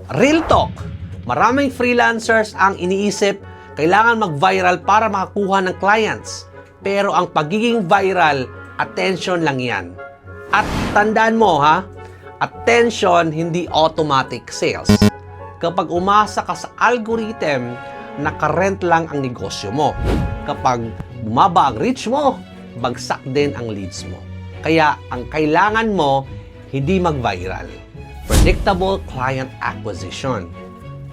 Real talk, maraming freelancers ang iniisip kailangan mag-viral para makakuha ng clients. Pero ang pagiging viral, attention lang yan. At tandaan mo ha, attention hindi automatic sales. Kapag umasa ka sa algorithm, nakarent lang ang negosyo mo. Kapag bumaba ang reach mo, bagsak din ang leads mo. Kaya ang kailangan mo, hindi mag-viral. Predictable client acquisition.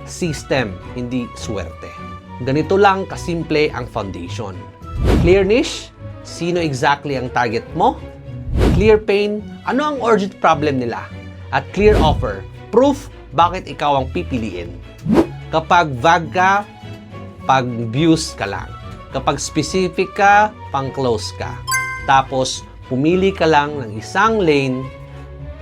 System, hindi swerte. Ganito lang kasimple ang foundation. Clear niche, sino exactly ang target mo? Clear pain, ano ang urgent problem nila? At clear offer, proof bakit ikaw ang pipiliin. Kapag vague ka, pag-views ka lang. Kapag specific ka, pang-close ka. Tapos, pumili ka lang ng isang lane,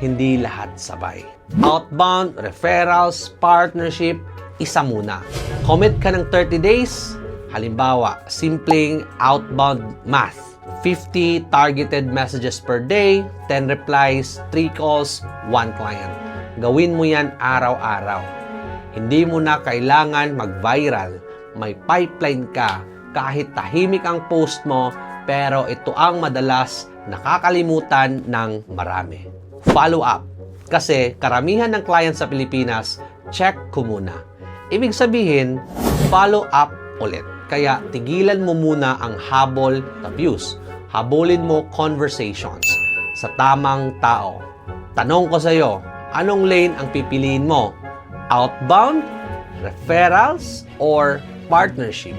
hindi lahat sabay. Outbound, referrals, partnership, isa muna. Commit ka ng 30 days. Halimbawa, simpleng outbound math. 50 targeted messages per day, 10 replies, 3 calls, 1 client. Gawin mo yan araw-araw. Hindi mo na kailangan mag-viral. May pipeline ka. Kahit tahimik ang post mo, pero ito ang madalas nakakalimutan ng marami. Follow up. Kasi karamihan ng clients sa Pilipinas, check ko muna. Ibig sabihin, follow up ulit. Kaya tigilan mo muna ang habol na views. Habulin mo conversations sa tamang tao. Tanong ko sa iyo, anong lane ang pipiliin mo? Outbound, referrals, or partnership?